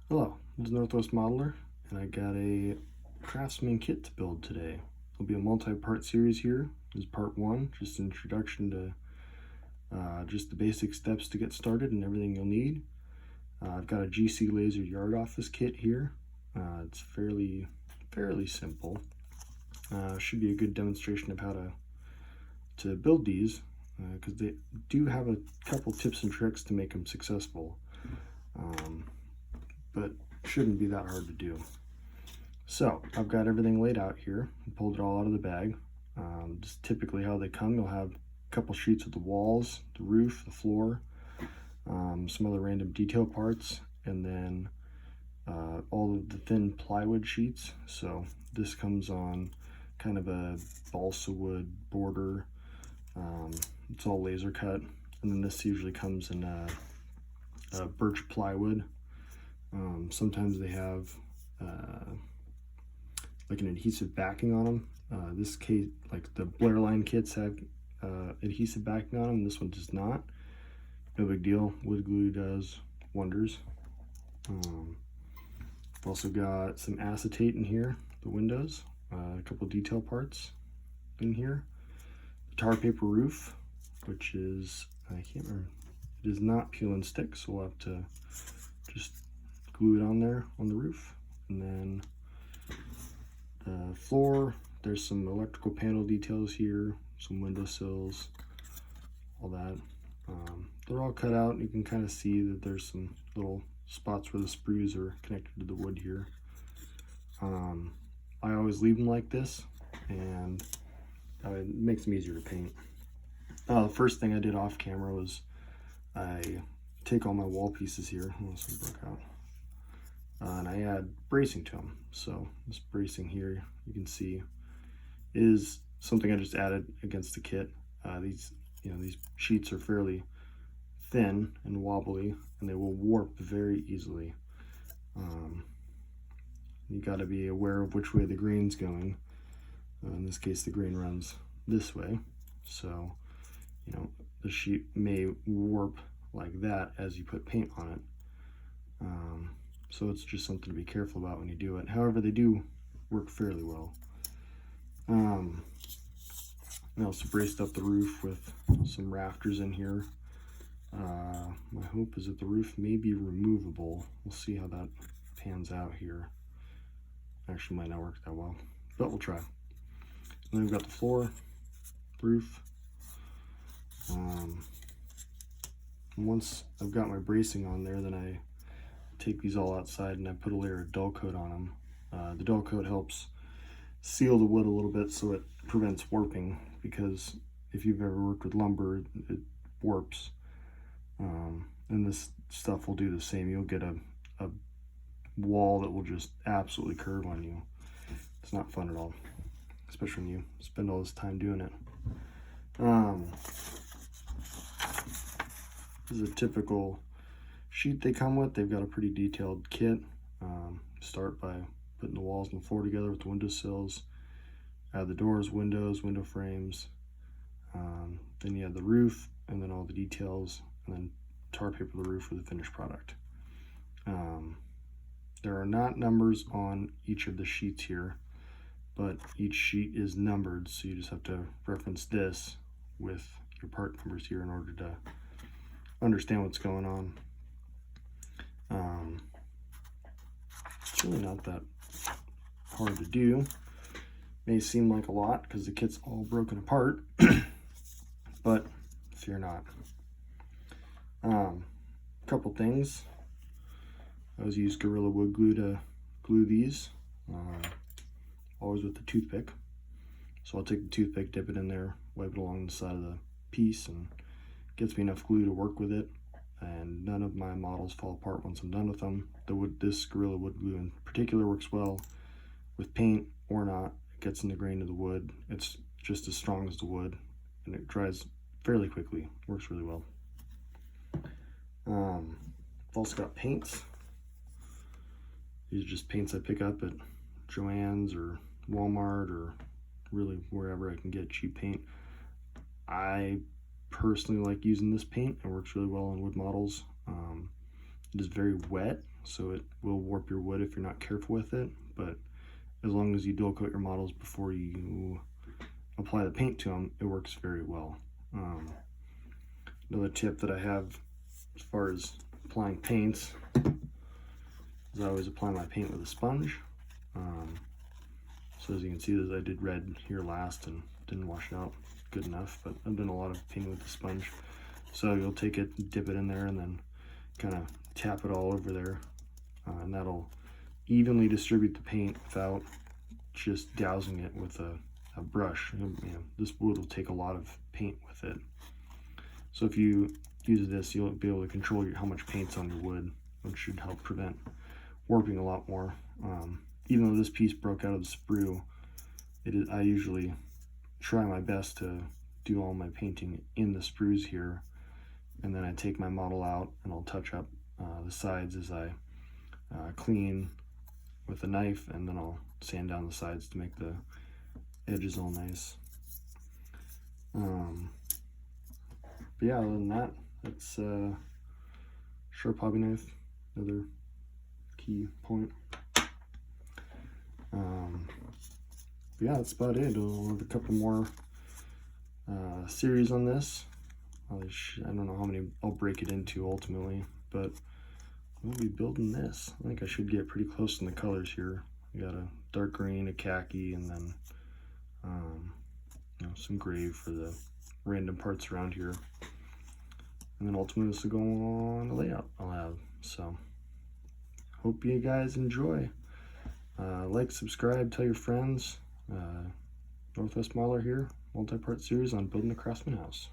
Hello, this is Northwest Modeler, and I got a Craftsman kit to build today. It'll be a multi-part series here. This is part one, just an introduction to just the basic steps to get started and everything you'll need. I've got a GC laser yard office kit here. It's fairly simple. Should be a good demonstration of how to build these, because they do have a couple tips and tricks to make them successful. But shouldn't be that hard to do. So I've got everything laid out here. I pulled it all out of the bag. Just typically how they come, you'll have a couple sheets of the walls, the roof, the floor, some other random detail parts, and then all of the thin plywood sheets. So this comes on kind of a balsa wood border. It's all laser cut, and then this usually comes in birch plywood. Sometimes they have like an adhesive backing on them. This case, like the Blair Line kits have adhesive backing on them. This one does not. No big deal. Wood glue does wonders. I've also got some acetate in here, the windows, a couple detail parts in here. The tar paper roof, which is, I can't remember, it is not peel and stick, so we'll have to just glue it on there on the roof. And then the floor, there's some electrical panel details here, some window sills, all that. They're all cut out, and you can kind of see that there's some little spots where the sprues are connected to the wood here. I always leave them like this, and it makes them easier to paint. The first thing I did off camera was I take all my wall pieces here. This one broke out. And I add bracing to them. So this bracing here, you can see, is something I just added against the kit. These sheets are fairly thin and wobbly, and they will warp very easily. You got to be aware of which way the grain's going. In this case, the grain runs this way, so the sheet may warp like that as you put paint on it. So it's just something to be careful about when you do it. However, they do work fairly well. I also braced up the roof with some rafters in here. My hope is that the roof may be removable. We'll see how that pans out here. Actually might not work that well, but we'll try. And then we've got the floor, roof. Once I've got my bracing on there, then I take these all outside and I put a layer of dull coat on them. The dull coat helps seal the wood a little bit so it prevents warping, because if you've ever worked with lumber, it warps. And this stuff will do the same. You'll get a wall that will just absolutely curve on you. It's not fun at all, especially when you spend all this time doing it. This is a typical sheet they come with. They've got a pretty detailed kit. Start by putting the walls and the floor together with the window sills. Add the doors, windows, window frames. Then you have the roof, and then all the details, and then tar paper the roof for the finished product. There are not numbers on each of the sheets here, but each sheet is numbered, so you just have to reference this with your part numbers here in order to understand what's going on. It's really not that hard to do. May seem like a lot because the kit's all broken apart, but fear not. Couple things. I always use Gorilla Wood Glue to glue these, always with the toothpick. So I'll take the toothpick, dip it in there, wipe it along the side of the piece, and it gets me enough glue to work with it. And none of my models fall apart once I'm done with them. This Gorilla Wood Glue in particular works well with paint or not. It gets in the grain of the wood. It's just as strong as the wood, and it dries fairly quickly. Works really well. I've also got paints. These are just paints I pick up at Joann's or Walmart, or really wherever I can get cheap paint. I personally like using this paint. It works really well on wood models. It is very wet, so it will warp your wood if you're not careful with it, but as long as you dual coat your models before you apply the paint to them, it works very well. Another tip that I have as far as applying paints is I always apply my paint with a sponge. So as you can see, I did red here last and didn't wash it out good enough, but I've done a lot of painting with the sponge. So you'll take it, dip it in there, and then kind of tap it all over there, and that'll evenly distribute the paint without just dousing it with a brush. You know, this wood will take a lot of paint with it. So if you use this, you'll be able to control how much paint's on your wood, which should help prevent warping a lot more. Even though this piece broke out of the sprue, I usually try my best to do all my painting in the sprues here, and then I take my model out and I'll touch up the sides as I clean with a knife, and then I'll sand down the sides to make the edges all nice. But yeah, other than that, that's sharp hobby knife, another key point. But yeah, that's about it. I'll have a couple more series on this. I don't know how many I'll break it into ultimately, but we'll be building this. I think I should get pretty close in the colors here. I got a dark green, a khaki, and then you know, some gray for the random parts around here. And then ultimately this will go on the layout I'll have. So hope you guys enjoy. Like, subscribe, tell your friends. Northwest Modeler here, multi-part series on building a Craftsman house.